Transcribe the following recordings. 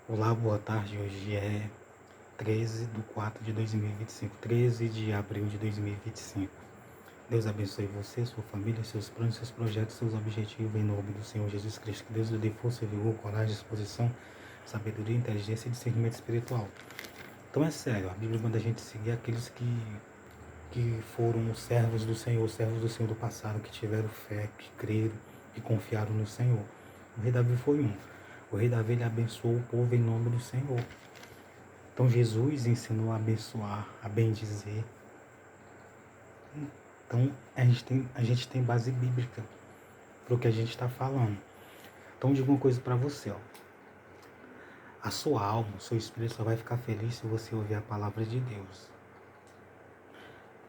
Olá, boa tarde. Hoje é 13 de 4 de 2025, 13 de abril de 2025. Deus abençoe você, sua família, seus planos, seus projetos, seus objetivos, em nome do Senhor Jesus Cristo. Que Deus lhe dê força, vigor, coragem, disposição, sabedoria, inteligência e discernimento espiritual. Então é sério, a Bíblia manda a gente seguir aqueles que foram os servos do Senhor do passado, que tiveram fé, que creram, que confiaram no Senhor. O rei Davi foi um. O rei Davi ele abençoou o povo em nome do Senhor. Então Jesus ensinou a abençoar, a bendizer. Então a gente tem base bíblica para o que a gente está falando. Então digo uma coisa para você, ó. A sua alma, o seu espírito só vai ficar feliz se você ouvir a palavra de Deus.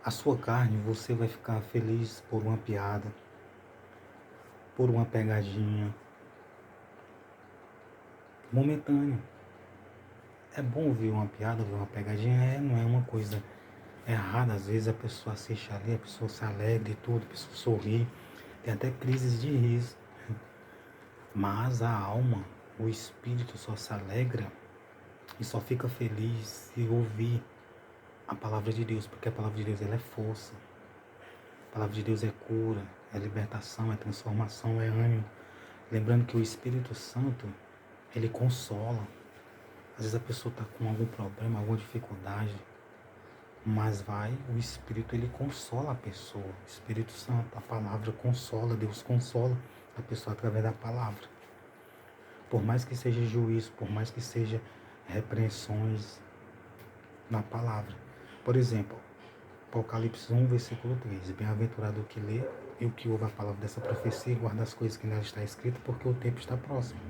A sua carne, você vai ficar feliz por uma piada, por uma pegadinha momentânea. É bom ouvir uma piada, ouvir uma pegadinha, não é uma coisa errada. Às vezes a pessoa assiste ali, a pessoa se alegra e tudo, a pessoa sorri, tem até crises de riso. Mas a alma, o espírito só se alegra e só fica feliz se ouvir a palavra de Deus, porque a palavra de Deus ela é força. A palavra de Deus é cura, é libertação, é transformação, é ânimo. Lembrando que o Espírito Santo, ele consola. Às vezes a pessoa está com algum problema, alguma dificuldade, mas o Espírito ele consola a pessoa. O Espírito Santo, a palavra consola, Deus consola a pessoa através da palavra. Por mais que seja juízo, por mais que seja repreensões na palavra. Por exemplo, Apocalipse 1, versículo 3. Bem-aventurado o que lê e o que ouve a palavra dessa profecia e guarda as coisas que nela está escrito, porque o tempo está próximo.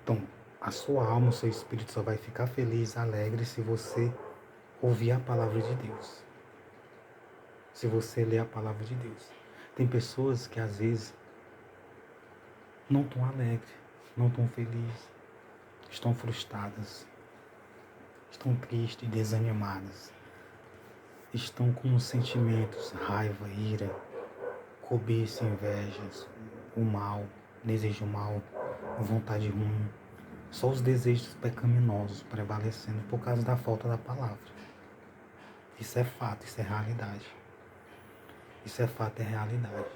Então, a sua alma, o seu espírito só vai ficar feliz, alegre, se você ouvir a palavra de Deus. Se você ler a palavra de Deus. Tem pessoas que às vezes não estão alegres, não estão felizes, estão frustradas, estão tristes, desanimadas, estão com sentimentos, raiva, ira, cobiça, invejas, o mal, desejo mal, vontade ruim. Só os desejos pecaminosos prevalecendo por causa da falta da palavra. Isso é fato, isso é realidade. Isso é fato, é realidade.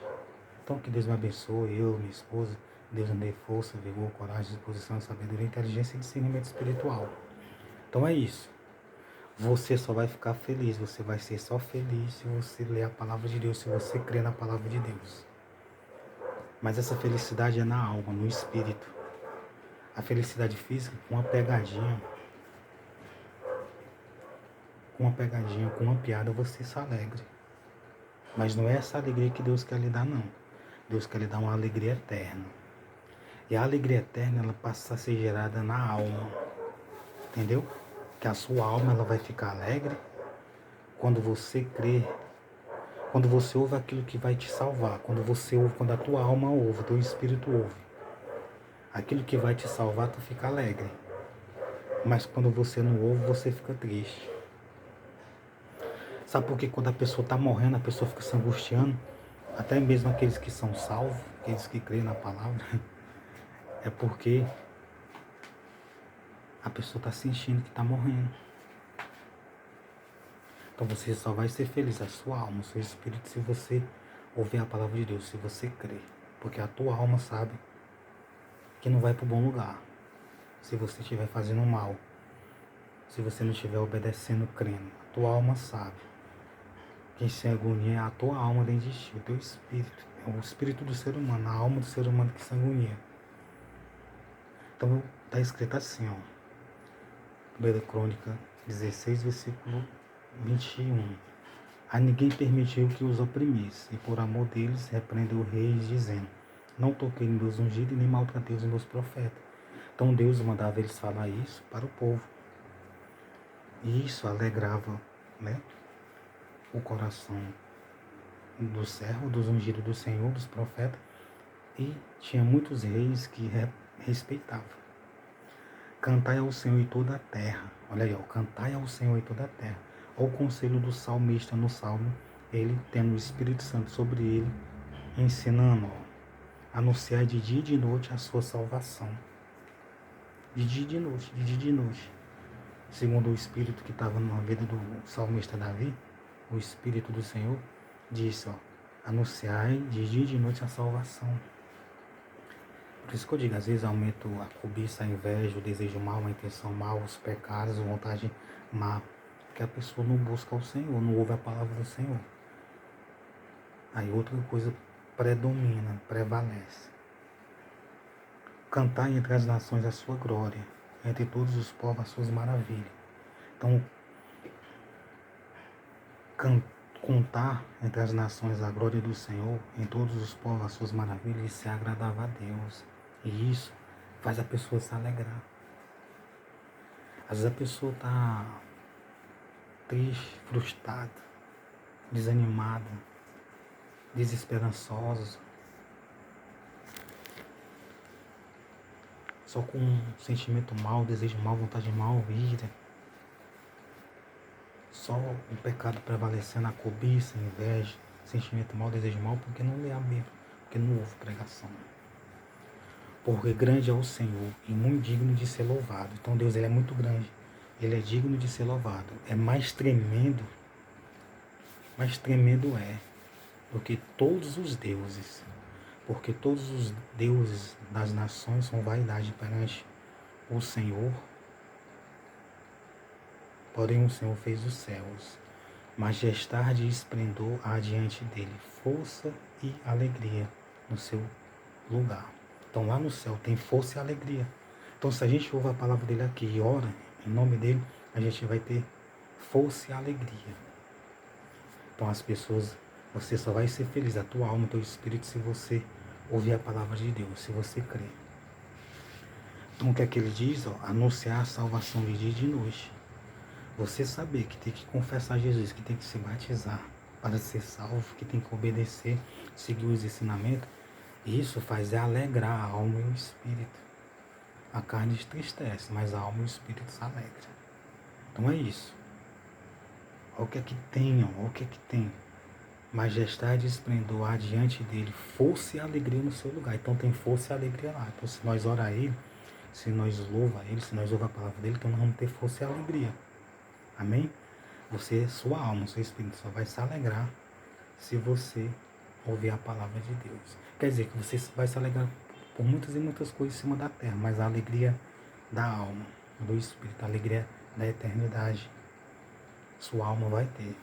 Então que Deus me abençoe, eu, minha esposa, Deus me dê força, vigor, coragem, disposição, sabedoria, inteligência e discernimento espiritual. Então é isso. Você só vai ficar feliz, você vai ser só feliz se você ler a palavra de Deus, se você crer na palavra de Deus. Mas essa felicidade é na alma, no espírito. A felicidade física, com uma pegadinha, com uma piada, você se alegre. Mas não é essa alegria que Deus quer lhe dar, não. Deus quer lhe dar uma alegria eterna. E a alegria eterna, ela passa a ser gerada na alma. Entendeu? Que a sua alma, ela vai ficar alegre quando você crê, quando você ouve aquilo que vai te salvar, quando você ouve, quando a tua alma ouve, o teu espírito ouve. Aquilo que vai te salvar, tu fica alegre. Mas quando você não ouve, você fica triste. Sabe por que quando a pessoa está morrendo, a pessoa fica se angustiando? Até mesmo aqueles que são salvos, aqueles que creem na palavra, é porque a pessoa está sentindo que está morrendo. Então você só vai ser feliz, a sua alma, o seu espírito, se você ouvir a palavra de Deus, se você crer. Porque a tua alma sabe que não vai para o bom lugar. Se você estiver fazendo mal, se você não estiver obedecendo, crendo, a tua alma sabe. Quem se agonia é a tua alma dentro de ti, o teu espírito. É o espírito do ser humano, a alma do ser humano que se agonia. Então está escrito assim, ó. 1 Crônica 16, versículo 21. A ninguém permitiu que os oprimisse, e por amor deles repreendeu o rei, dizendo: não toquei em meus ungidos e nem maltratei os meus profetas. Então Deus mandava eles falar isso para o povo. E isso alegrava, né, o coração dos servos, dos ungidos do Senhor, dos profetas. E tinha muitos reis que respeitavam. Cantai ao Senhor em toda a terra. Olha aí, ó, cantai ao Senhor em toda a terra. Ao conselho do salmista no Salmo, ele tendo o Espírito Santo sobre ele, ensinando, ó, anunciar de dia e de noite a sua salvação. de dia e de noite, de dia e de noite. Segundo o Espírito que estava na vida do salmista Davi, o Espírito do Senhor disse, ó, anunciai de dia e de noite a salvação. Por isso que eu digo, às vezes aumenta a cobiça, a inveja, o desejo mal, a intenção mal, os pecados, a vontade má, porque a pessoa não busca o Senhor, não ouve a palavra do Senhor. Aí outra coisa predomina, prevalece. Cantar entre as nações a sua glória, entre todos os povos as suas maravilhas. Então, contar entre as nações a glória do Senhor, em todos os povos as suas maravilhas, isso é agradável a Deus. E isso faz a pessoa se alegrar. Às vezes a pessoa está triste, frustrada, desanimada, desesperançosa, só com um sentimento mal, desejo mal, vontade mal, ira. Só o pecado prevalecendo, a cobiça, a inveja, sentimento mal, desejo mal, porque não lê a Bíblia, porque não ouve pregação. Porque grande é o Senhor e muito digno de ser louvado. Então Deus, ele é muito grande, ele é digno de ser louvado. É mais tremendo é do que todos os deuses. Porque todos os deuses das nações são vaidade perante o Senhor. Porém o Senhor fez os céus. Majestade e esplendor há diante dele, força e alegria no seu lugar. Então lá no céu tem força e alegria. Então se a gente ouve a palavra dele aqui e ora em nome dele, a gente vai ter força e alegria. Então as pessoas, você só vai ser feliz, a tua alma, o teu espírito, se você ouvir a palavra de Deus, se você crer. Então o que é que ele diz? Anunciar a salvação de dia e de noite. Você saber que tem que confessar Jesus, que tem que se batizar para ser salvo, que tem que obedecer, seguir os ensinamentos, isso faz alegrar a alma e o espírito. A carne entristece, mas a alma e o espírito se alegram. Então é isso. Olha o que é que tem, olha o que é que tem. Majestade e esplendor há diante dele, força e alegria no seu lugar. Então tem força e alegria lá. Então se nós orar a ele, se nós louva ele, se nós ouvir a palavra dele, então nós vamos ter força e alegria. Amém? Você, sua alma, seu espírito só vai se alegrar se você ouvir a palavra de Deus. Quer dizer que você vai se alegrar por muitas e muitas coisas em cima da terra, mas a alegria da alma, do espírito, a alegria da eternidade, sua alma vai ter.